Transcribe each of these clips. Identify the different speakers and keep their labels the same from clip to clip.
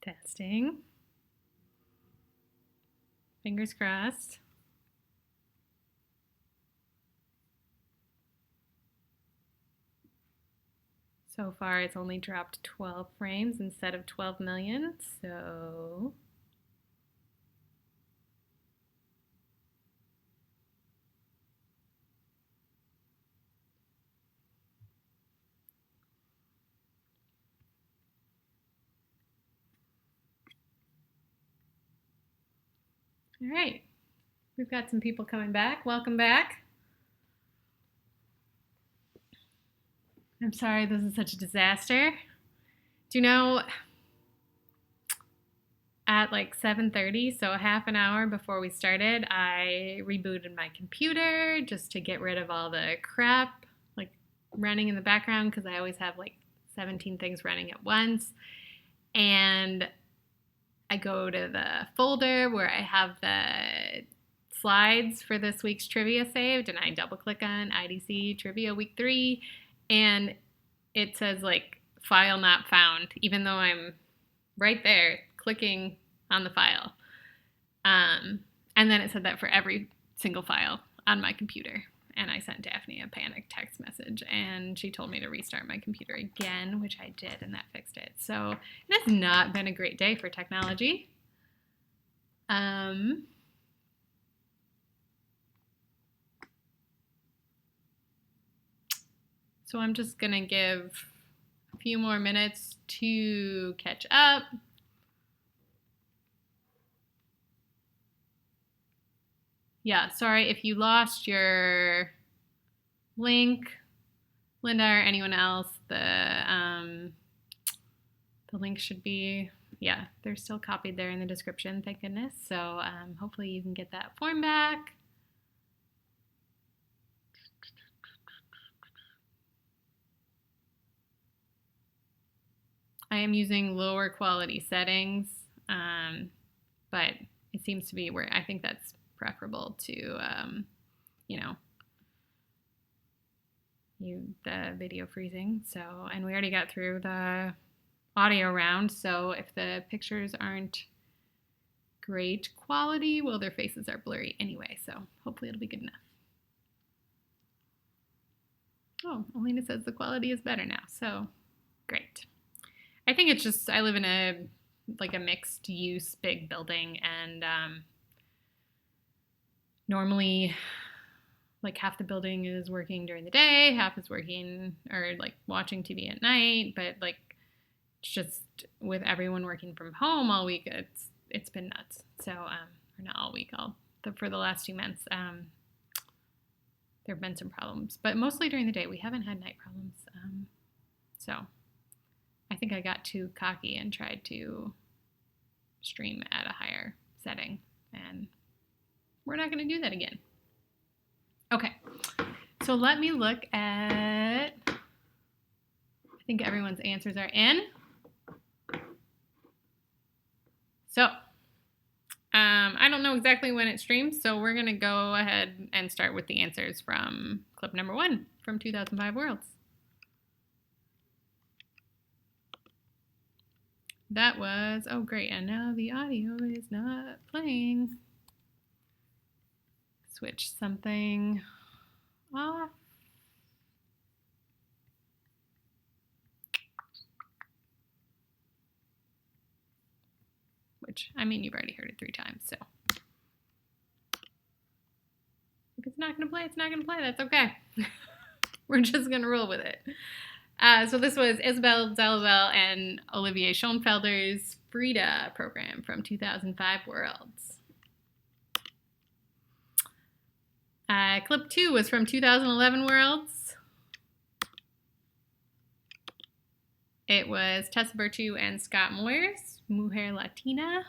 Speaker 1: Testing. Fingers crossed. So far, it's only dropped 12 frames instead of 12 million, so... All right, we've got some people coming back. Welcome back. I'm sorry this is such a disaster. Do you know, at like 7:30, so a half an hour before we started, I rebooted my computer just to get rid of all the crap like running in the background because I always have like 17 things running at once. And I go to the folder where I have the slides for this week's trivia saved, and I double click on IDC Trivia Week 3, and it says like file not found, even though I'm right there clicking on the file. And then it said that for every single file on my computer. And I sent Daphne a panic text message, and she told me to restart my computer again, which I did, and that fixed it. So it has not been a great day for technology. So I'm just going to give a few more minutes to catch up. Yeah, sorry if you lost your link, Linda or anyone else. The link should be, yeah, they're still copied there in the description, thank goodness. So hopefully you can get that form back. I am using lower quality settings, but it seems to be where I think that's preferable to, the video freezing. So, and we already got through the audio round, so if the pictures aren't great quality, well, their faces are blurry anyway, so hopefully it'll be good enough. Oh, Alina says the quality is better now, so great. I think it's just, I live in a mixed use big building, and normally like half the building is working during the day, half is working or like watching TV at night, but like it's just with everyone working from home all week, it's been nuts. So or not all week, for the last 2 months, there have been some problems, but mostly during the day. We haven't had night problems. So I think I got too cocky and tried to stream at a higher setting, and we're not going to do that again. Okay, so let me look at, I think everyone's answers are in. So I don't know exactly when it streams, so we're going to go ahead and start with the answers from clip number 1 from 2005 Worlds. That was, oh great, and now the audio is not playing. Switch something off. Which, I mean, you've already heard it 3 times, so. If it's not going to play, it's not going to play. That's okay. We're just going to roll with it. So this was Isabel Delabelle and Olivier Schoenfelder's Frida program from 2005 Worlds. Clip 2 was from 2011 Worlds. It was Tessa Virtue and Scott Moyers, Mujer Latina,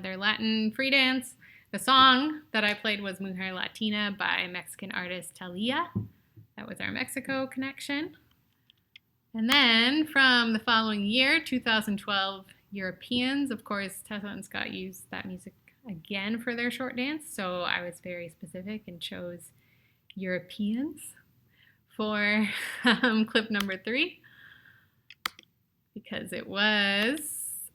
Speaker 1: their Latin free dance. The song that I played was Mujer Latina by Mexican artist Thalia. That was our Mexico connection. And then from the following year, 2012 Europeans, of course, Tessa and Scott used that music again for their short dance, so I was very specific and chose Europeans for clip number 3 because it was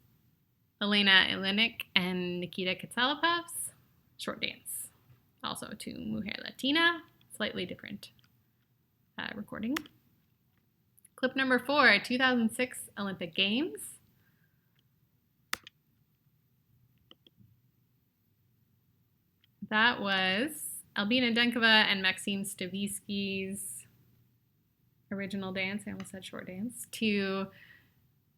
Speaker 1: Elena Ilinik and Nikita Katsalapov's short dance. Also to Mujer Latina, slightly different recording. Clip number 4, 2006 Olympic Games. That was Albina Denkova and Maxim Stavisky's original dance, I almost said short dance, to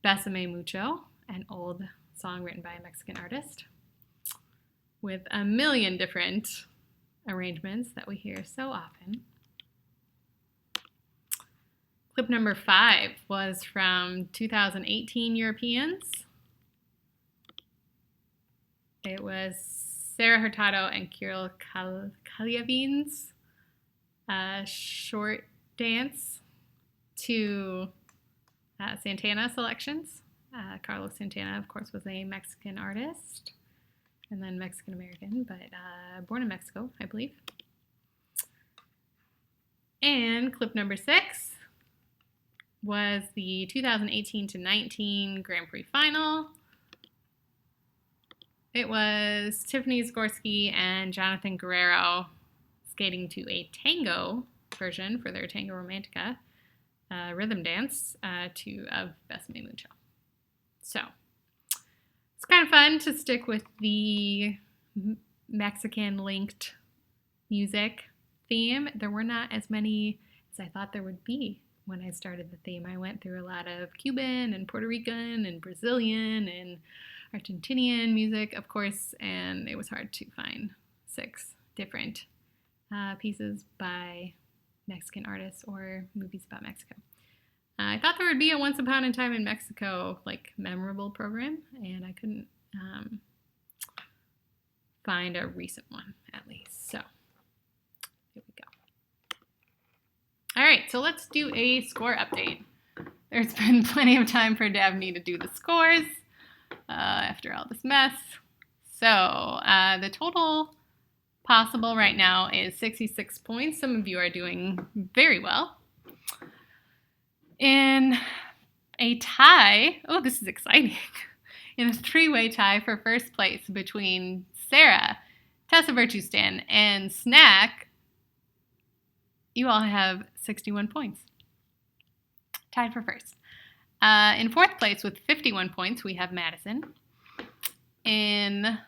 Speaker 1: Besame Mucho, an old song written by a Mexican artist, with a million different arrangements that we hear so often. Clip number 5 was from 2018 Europeans. It was Sarah Hurtado and Kirill Kalyavin's short dance to Santana selections. Carlos Santana, of course, was a Mexican artist and then Mexican-American, but born in Mexico, I believe. And clip number 6 was the 2018-19 Grand Prix final. It was Tiffany Zgorski and Jonathan Guerrero skating to a tango version for their Tango Romantica rhythm dance of Besame Mucho. So it's kind of fun to stick with the Mexican-linked music theme. There were not as many as I thought there would be when I started the theme. I went through a lot of Cuban and Puerto Rican and Brazilian and Argentinian music, of course, and it was hard to find 6 different pieces by Mexican artists or movies about Mexico. I thought there would be a Once Upon a Time in Mexico memorable program, and I couldn't find a recent one, at least. So here we go. All right, so let's do a score update. There's been plenty of time for Dabney to do the scores after all this mess. So the total possible right now is 66 points. Some of you are doing very well. In a tie, oh, this is exciting, in a 3-way tie for first place between Sarah, Tessa Virtustan, and Snack, you all have 61 points. Tied for first. In 4th place with 51 points, we have Madison. In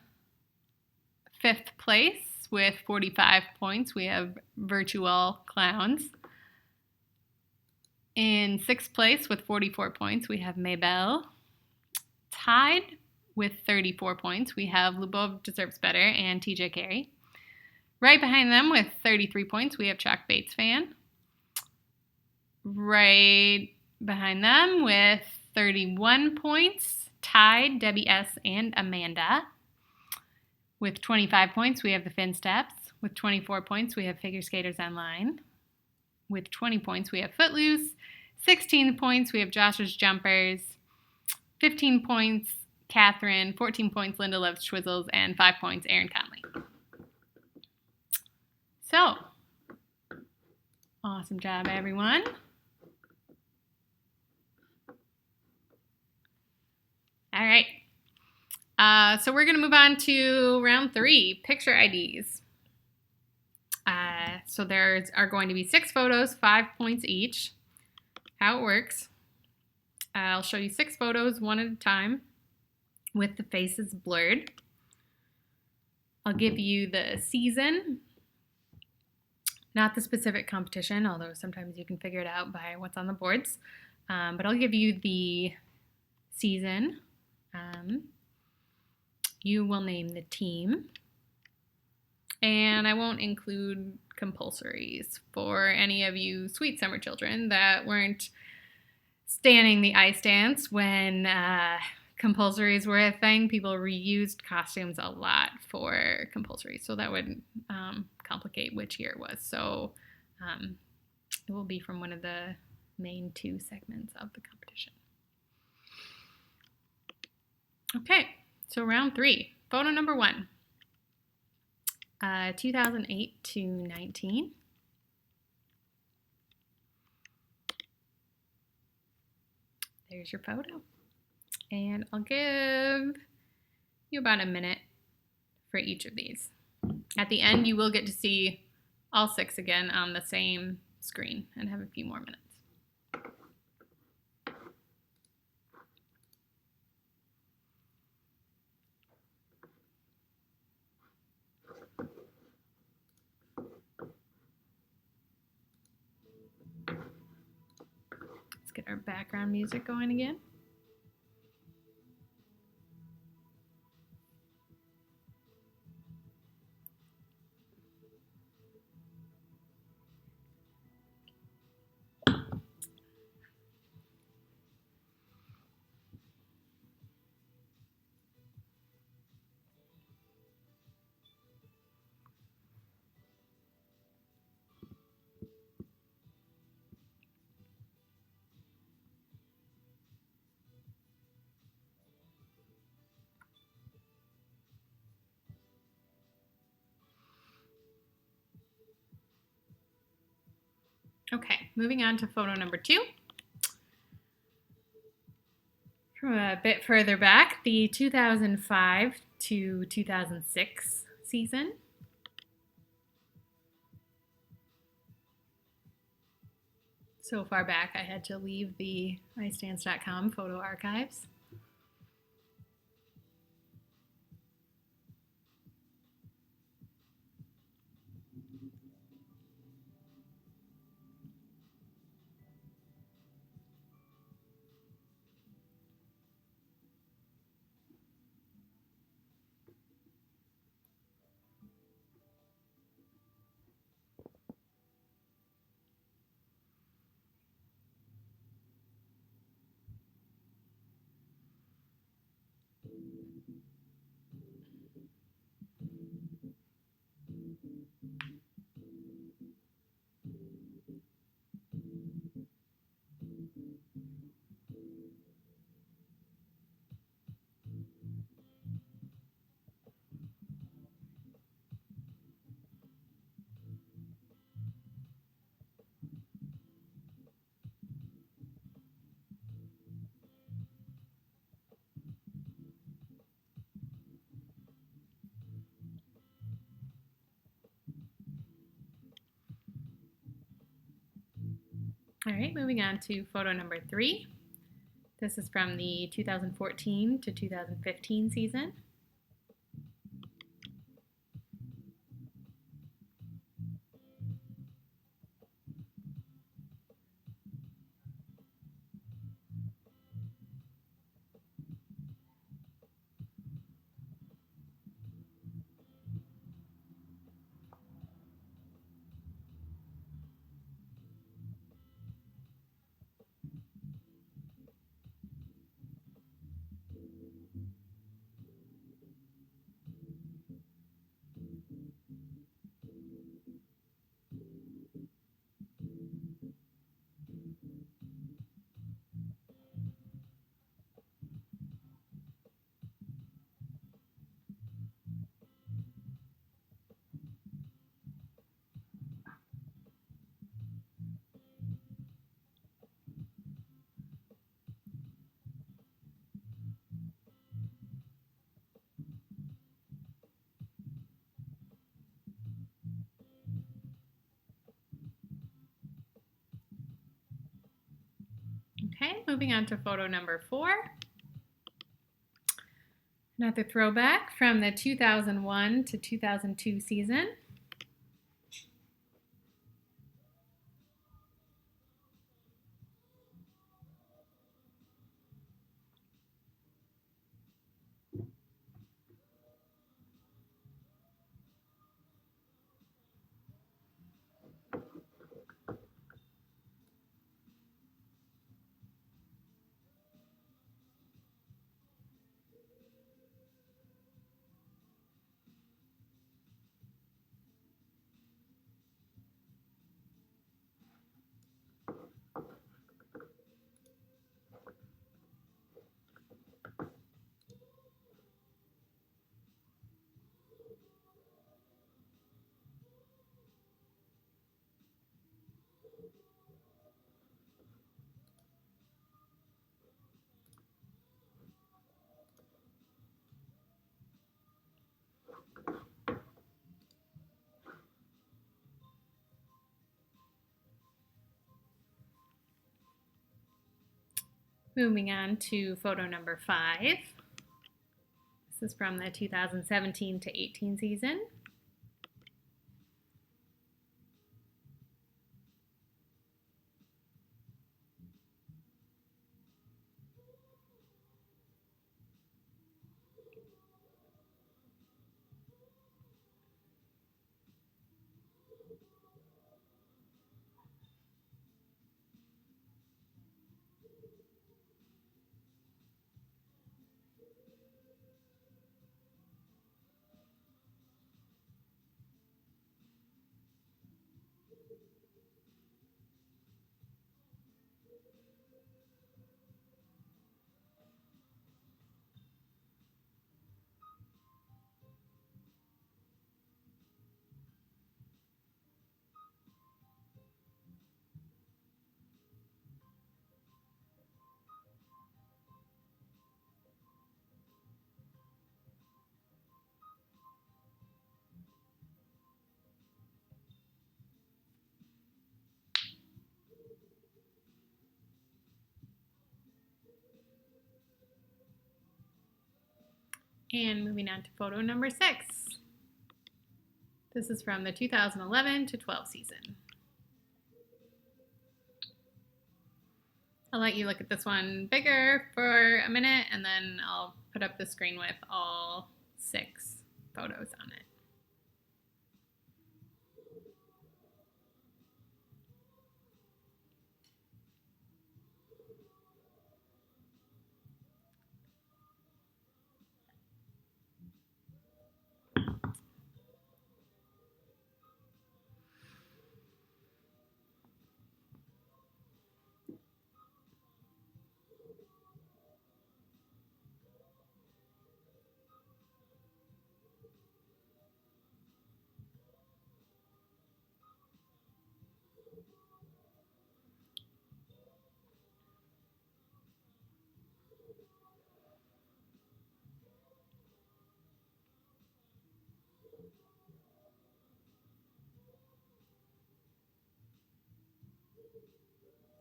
Speaker 1: 5th place with 45 points, we have Virtual Clowns. In 6th place with 44 points, we have Maybelle. Tied with 34 points, we have Lubov Deserves Better and TJ Carey. Right behind them with 33 points, we have Chuck Bates Fan. Right behind them with 31 points, tied Debbie S. and Amanda. With 25 points, we have the Fin Steps. With 24 points, we have Figure Skaters Online. With 20 points, we have Footloose. 16 points, we have Josh's Jumpers. 15 points, Catherine. 14 points, Linda Loves Twizzles. And 5 points, Erin Conley. So, awesome job, everyone. All right. So we're going to move on to round 3, picture IDs. So there are going to be 6 photos, 5 points each. How it works, I'll show you 6 photos one at a time with the faces blurred. I'll give you the season, not the specific competition, although sometimes you can figure it out by what's on the boards. But I'll give you the season. You will name the team. And I won't include compulsories for any of you sweet summer children that weren't standing the ice dance when compulsories were a thing. People reused costumes a lot for compulsories, so that would complicate which year it was. So it will be from one of the main 2 segments of the competition. Okay, so round 3, photo number 1. 2008 to 19. There's your photo. And I'll give you about a minute for each of these. At the end, you will get to see all 6 again on the same screen and have a few more minutes. Let's get our background music going again. Okay, moving on to photo number 2. From a bit further back, the 2005 to 2006 season. So far back, I had to leave the iStance.com photo archives. All right, moving on to photo number 3. This is from the 2014 to 2015 season. Okay, moving on to photo number 4. Another throwback from the 2001 to 2002 season. Moving on to photo number 5. This is from the 2017 to 18 season. And moving on to photo number 6. This is from the 2011 to 12 season. I'll let you look at this one bigger for a minute, and then I'll put up the screen with all 6 photos on it.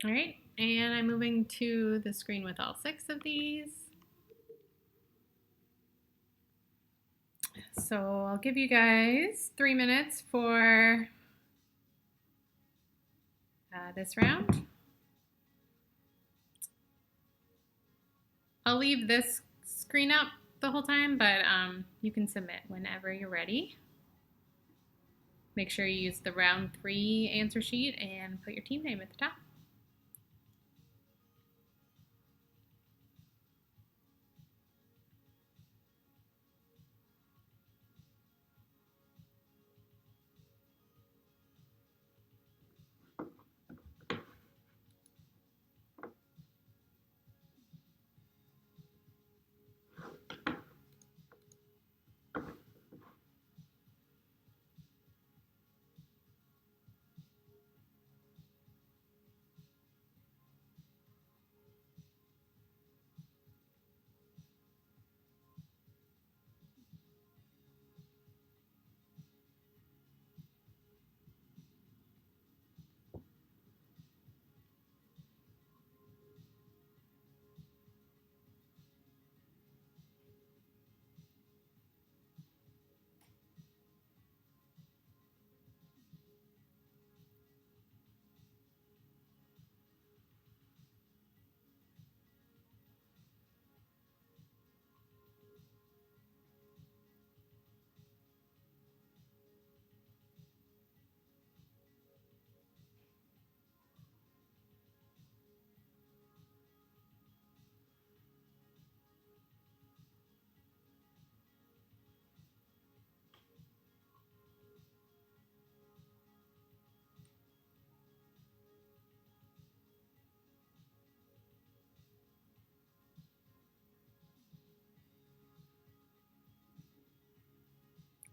Speaker 1: All right, and I'm moving to the screen with all 6 of these. So I'll give you guys 3 minutes for this round. I'll leave this screen up the whole time, but you can submit whenever you're ready. Make sure you use the round 3 answer sheet and put your team name at the top.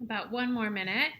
Speaker 1: About 1 more minute.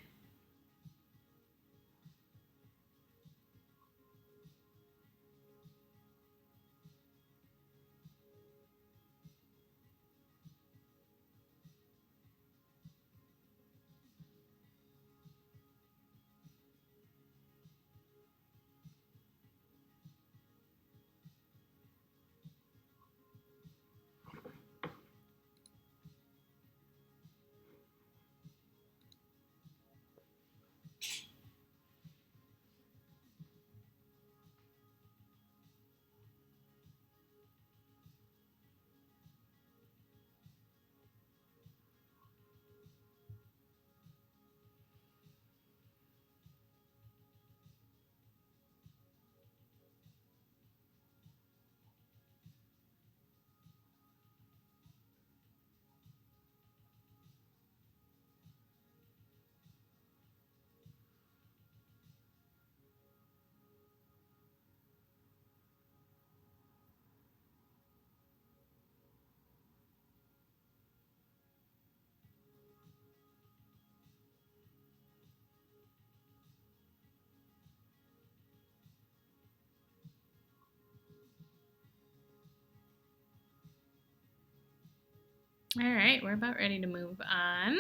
Speaker 1: All right, we're about ready to move on.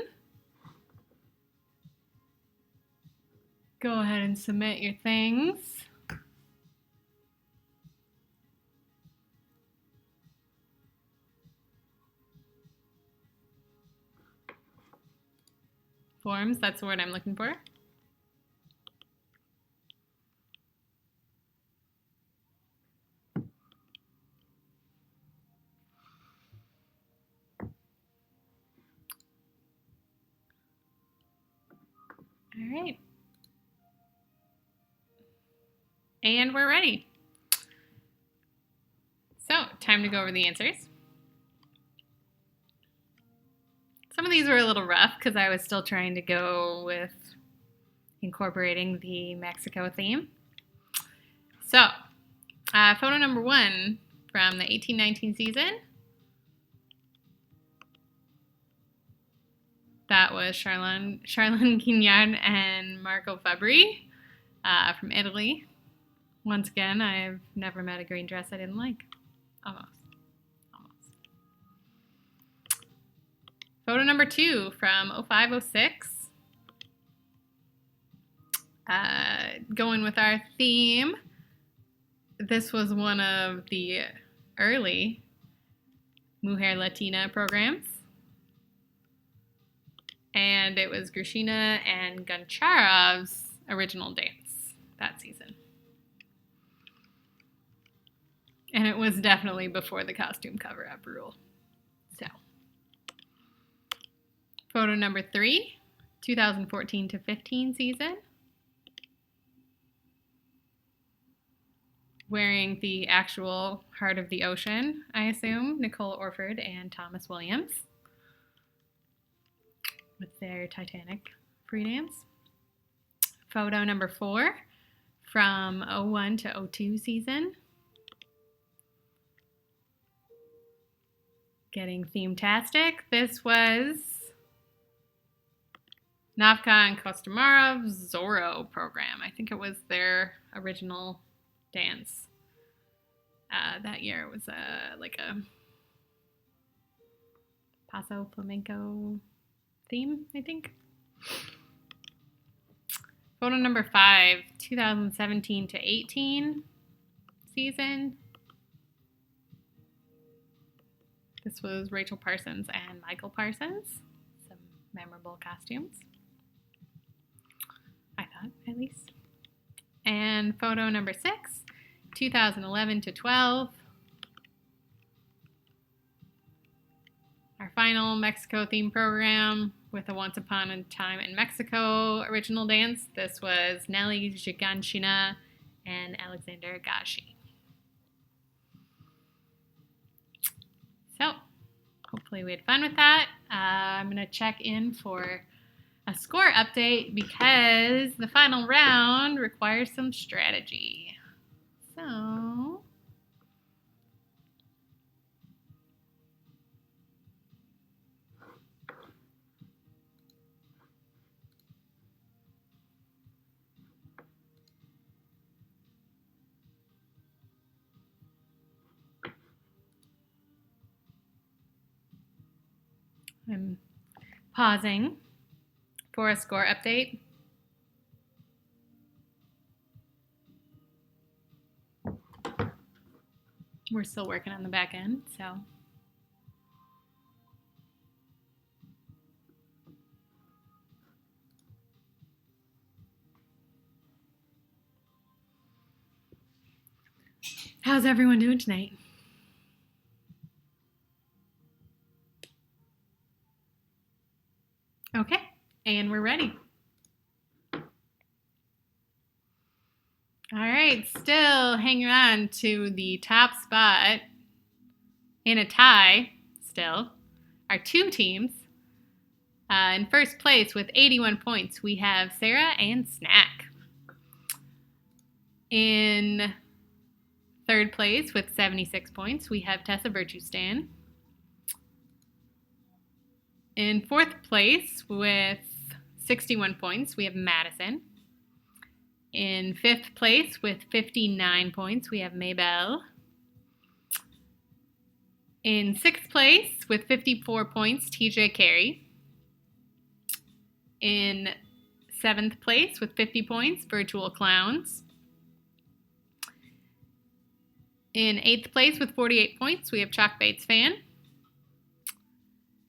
Speaker 1: Go ahead and submit your things. Forms, that's the word I'm looking for. All right. And we're ready. So, time to go over the answers. Some of these were a little rough because I was still trying to go with incorporating the Mexico theme. So, photo number 1 from the 1819 season. That was Charlene Guignard and Marco Fabbri from Italy. Once again, I've never met a green dress I didn't like. Almost. Photo number 2 from 0506. Going with our theme, this was one of the early Mujer Latina programs. And it was Grishina and Goncharov's original dance that season. And it was definitely before the costume cover-up rule. So, photo number 3, 2014 to 15 season. Wearing the actual Heart of the Ocean, I assume, Nicole Orford and Thomas Williams with their Titanic free dance. Photo number 4 from 01 to 02 season. Getting theme-tastic. This was Navka and Kostomarov's Zorro program. I think it was their original dance that year. It was like a Paso Flamenco theme, I think. Photo number 5, 2017 to 18 season. This was Rachel Parsons and Michael Parsons. Some memorable costumes, I thought, at least. And photo number 6, 2011 to 12. Our final Mexico theme program with a Once Upon a Time in Mexico original dance. This was Nelly Giganshina and Alexander Gashi. So, hopefully we had fun with that. I'm going to check in for a score update because the final round requires some strategy. So, I'm pausing for a score update. We're still working on the back end, so. How's everyone doing tonight? Okay, and we're ready. All right, still hanging on to the top spot in a tie still are 2 teams. In first place with 81 points, we have Sarah and Snack. In third place with 76 points, we have Tessa Virtustan. In fourth place with 61 points, we have Madison. In fifth place with 59 points, we have Maybelle. In sixth place with 54 points, TJ Carey. In seventh place with 50 points, Virtual Clowns. In eighth place with 48 points, we have Chalk Bates Fan.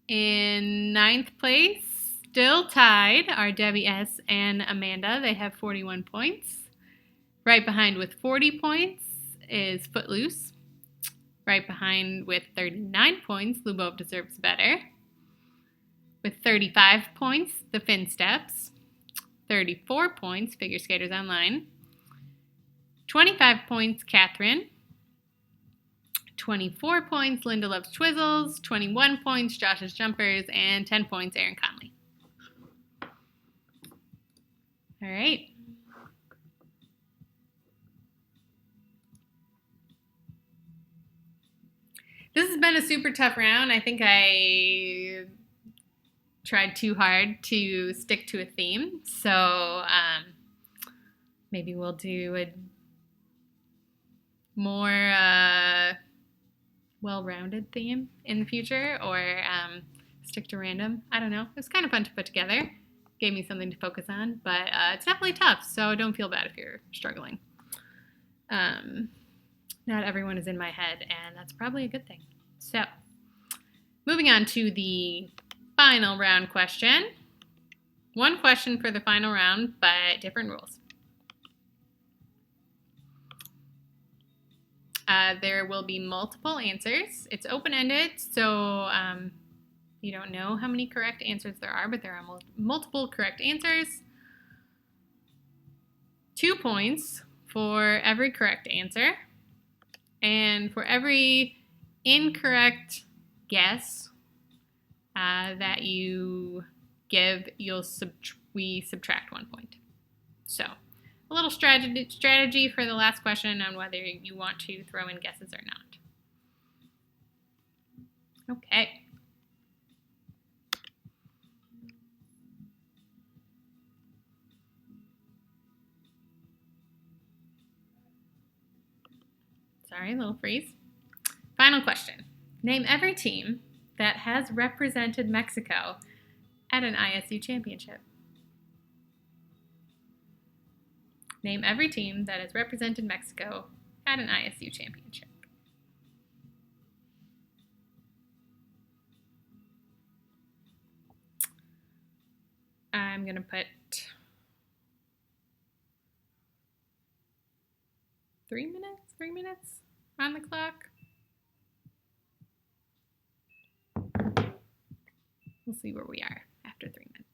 Speaker 1: In ninth place, still tied, are Debbie S. and Amanda. They have 41 points. Right behind with 40 points is Footloose. Right behind with 39 points, Lubov Deserves Better. With 35 points, The Fin Steps. 34 points, Figure Skaters Online. 25 points, Catherine. 24 points, Linda Loves Twizzles. 21 points, Josh's Jumpers. And 10 points, Aaron Conley. All right. This has been a super tough round. I think I tried too hard to stick to a theme. So maybe we'll do a more well-rounded theme in the future, or stick to random. I don't know. It was kind of fun to put together. Gave me something to focus on, but it's definitely tough, so don't feel bad if you're struggling. Not everyone is in my head, and that's probably a good thing. So, moving on to the final round question. One question for the final round, but different rules. There will be multiple answers. It's open-ended, so you don't know how many correct answers there are, but there are multiple correct answers. 2 points for every correct answer. And for every incorrect guess that you give, we subtract 1 point. So, a little strategy for the last question on whether you want to throw in guesses or not. Okay. Sorry, a little freeze. Final question. Name every team that has represented Mexico at an ISU championship. Name every team that has represented Mexico at an ISU championship. I'm going to put 3 minutes on the clock. We'll see where we are after 3 minutes.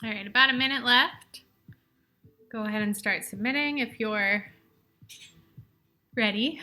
Speaker 1: All right, about a minute left. Go ahead and start submitting if you're ready.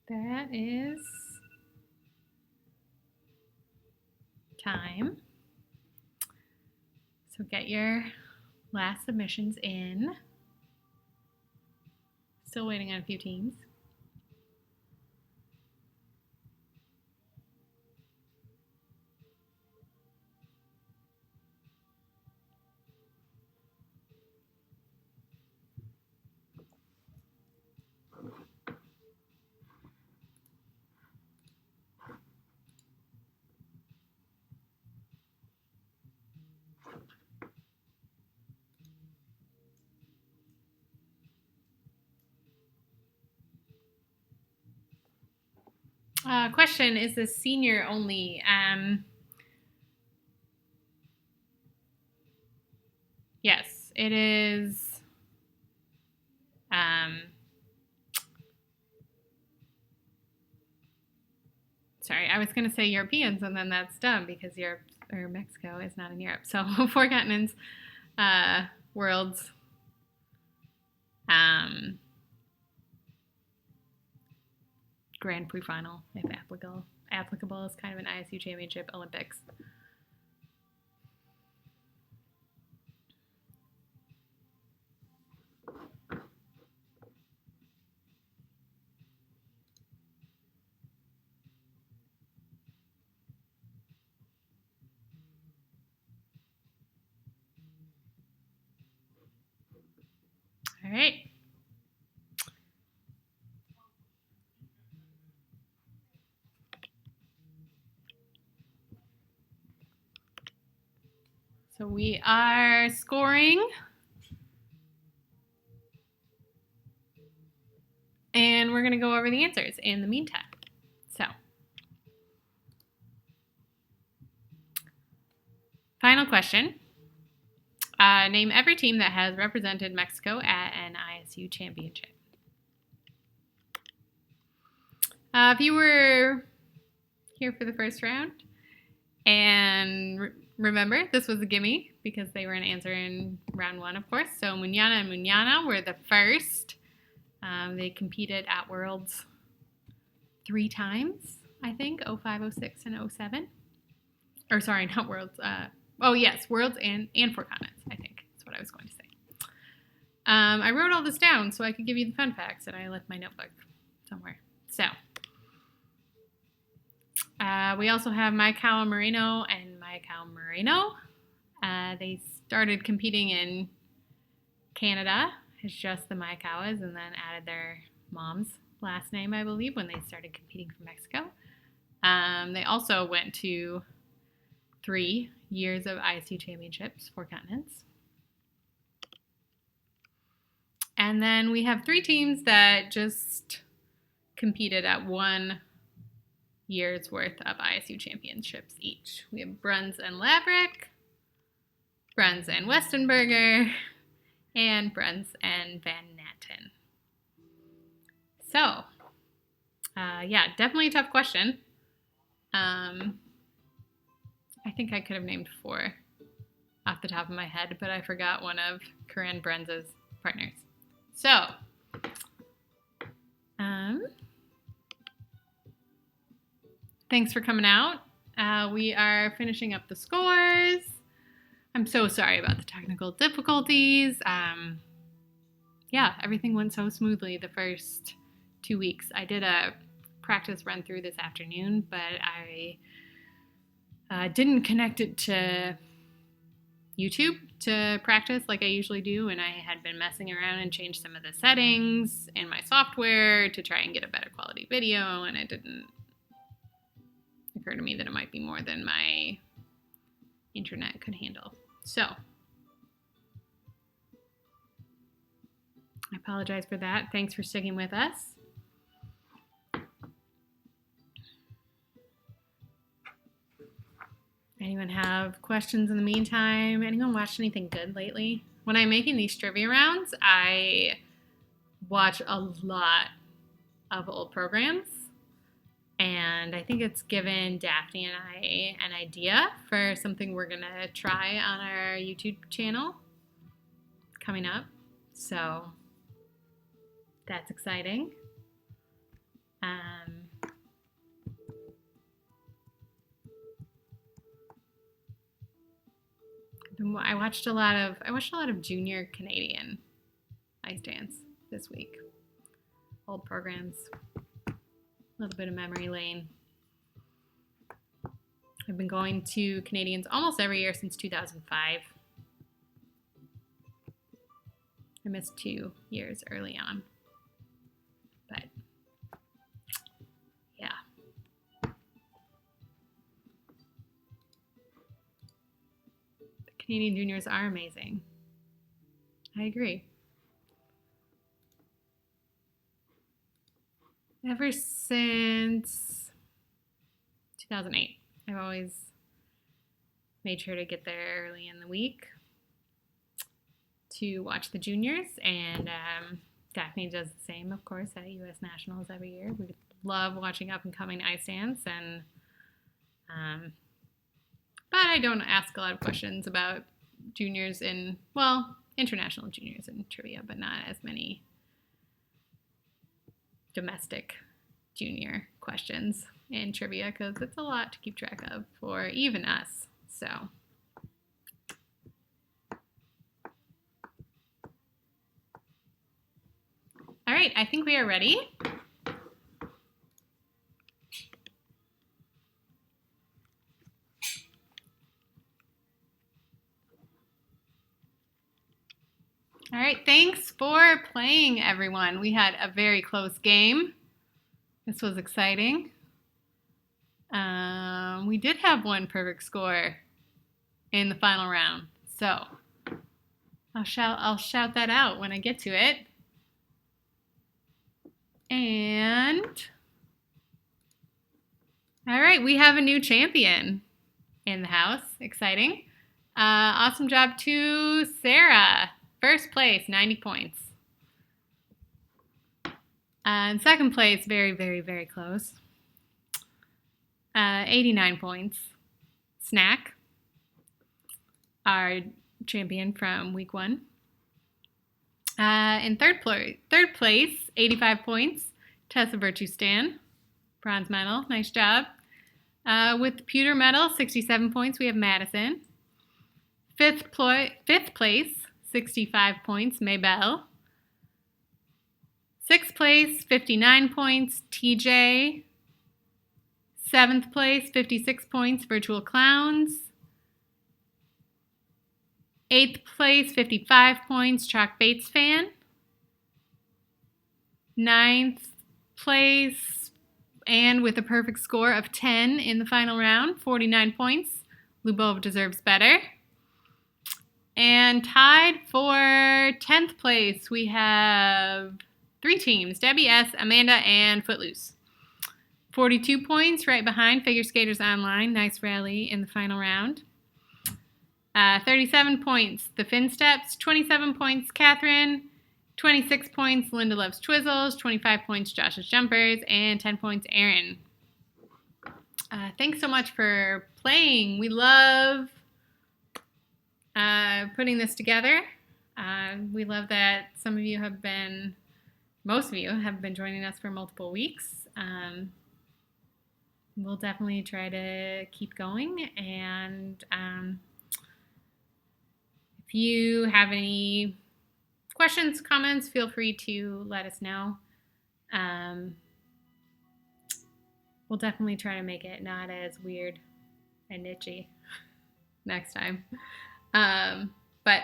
Speaker 1: That is time. So get your last submissions in. Still waiting on a few teams. Question, is this senior only? Yes, it is. Sorry, I was going to say Europeans, and then that's dumb because Europe or Mexico is not in Europe. So 4 continents, worlds, Grand Prix final, if applicable. Applicable is kind of an ISU championship, Olympics. All right. So we are scoring. And we're going to go over the answers in the meantime. So, final question. Name every team that has represented Mexico at an ISU championship. If you were here for the first round, and remember, this was a gimme because they were an answer in round 1, of course. So Muñana and Muñana were the first. They competed at Worlds 3 times, I think, 05, 06, and 07. Or sorry, not Worlds. Oh, yes, Worlds and 4 continents, I think. That's what I was going to say. I wrote all this down so I could give you the fun facts, and I left my notebook somewhere. So, we also have Maicao Moreno and Maicao Moreno. They started competing in Canada as just the Maicawas and then added their mom's last name, I believe, when they started competing for Mexico. They also went to 3 years of ISU championships, 4 continents. And then we have 3 teams that just competed at 1 year's worth of ISU championships each. We have Bruns and Laverick, Bruns and Westenberger, and Bruns and Van Natten. So, yeah, definitely a tough question. I think I could have named 4 off the top of my head, but I forgot one of Corinne Bruns' partners. So, thanks for coming out. We are finishing up the scores. I'm so sorry about the technical difficulties. Yeah, everything went so smoothly the first 2 weeks. I did a practice run through this afternoon, but I didn't connect it to YouTube to practice like I usually do, and I had been messing around and changed some of the settings in my software to try and get a better quality video, and it didn't occur to me that it might be more than my internet could handle. So I apologize for that. Thanks for sticking with us. Anyone have questions in the meantime? Anyone watched anything good lately? When I'm making these trivia rounds, I watch a lot of old programs, and I think it's given Daphne and I an idea for something we're gonna try on our YouTube channel coming up. So that's exciting. I watched a lot of junior Canadian ice dance this week. Old programs, a little bit of memory lane. I've been going to Canadians almost every year since 2005. I missed 2 years early on, but yeah. Canadian juniors are amazing. I agree. Ever since 2008, I've always made sure to get there early in the week to watch the juniors, and Daphne does the same, of course, at U.S. Nationals every year. We love watching up-and-coming ice dance, and but I don't ask a lot of questions about juniors international juniors in trivia, but not as many domestic junior questions in trivia because it's a lot to keep track of for even us. So all right, I think we are ready. All right, thanks for playing, everyone. We had a very close game. This was exciting. We did have one perfect score in the final round, so I'll shout that out when I get to it. And all right, we have a new champion in the house. Exciting. Awesome job to Sarah. First place, 90 points. And second place, very, very, very close. 89 points. Snack, our champion from week 1. In third place, 85 points. Tessa Virtue-Stan, bronze medal. Nice job. With the pewter medal, 67 points, we have Madison. Fifth place, 65 points, Maybelle. Sixth place, 59 points, TJ. Seventh place, 56 points, Virtual Clowns. Eighth place, 55 points, Chalk Bates Fan. Ninth place, and with a perfect score of 10 in the final round, 49 points, Lubov Deserves Better. And tied for 10th place, we have 3 teams, Debbie S., Amanda, and Footloose. 42 points right behind Figure Skaters Online. Nice rally in the final round. 37 points, The Fin Steps. 27 points, Catherine. 26 points, Linda Loves Twizzles. 25 points, Josh's Jumpers. And 10 points, Aaron. Thanks so much for playing. We love putting this together. We love that most of you have been joining us for multiple weeks. We'll definitely try to keep going, and if you have any questions, comments, feel free to let us know. we'll definitely try to make it not as weird and nichey next time. But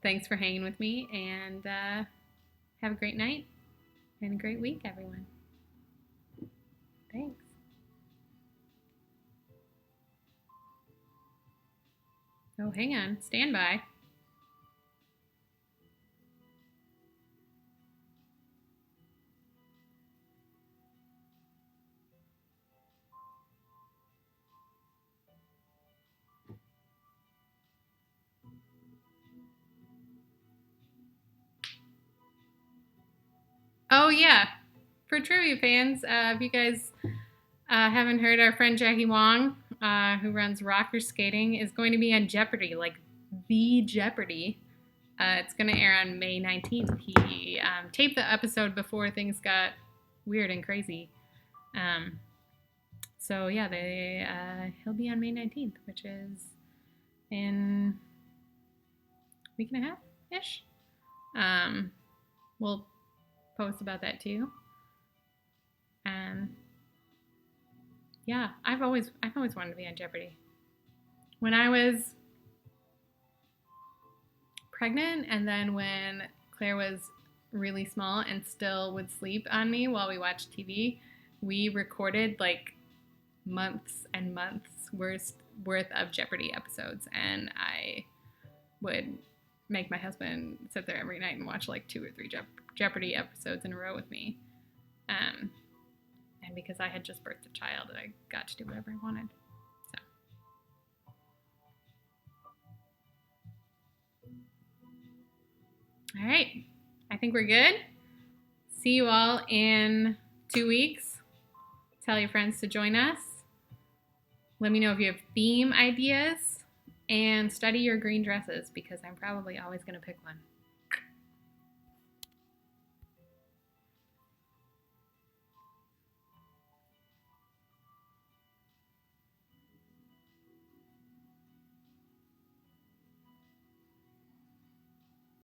Speaker 1: thanks for hanging with me, and have a great night and a great week, everyone. Thanks. Oh, hang on. Stand by. Oh, yeah. For trivia fans, if you guys haven't heard, our friend Jackie Wong, who runs Rocker Skating, is going to be on Jeopardy, like the Jeopardy. It's going to air on May 19th. He taped the episode before things got weird and crazy. So yeah, he'll be on May 19th, which is in a week and a half ish. We'll post about that too. Yeah, I've always wanted to be on Jeopardy. When I was pregnant, and then when Claire was really small and still would sleep on me while we watched TV, we recorded like months and months worth of Jeopardy episodes, and I would make my husband sit there every night and watch like 2 or 3 Jeopardy episodes in a row with me. And because I had just birthed a child, I got to do whatever I wanted. So. All right. I think we're good. See you all in 2 weeks. Tell your friends to join us. Let me know if you have theme ideas, and study your green dresses because I'm probably always going to pick one.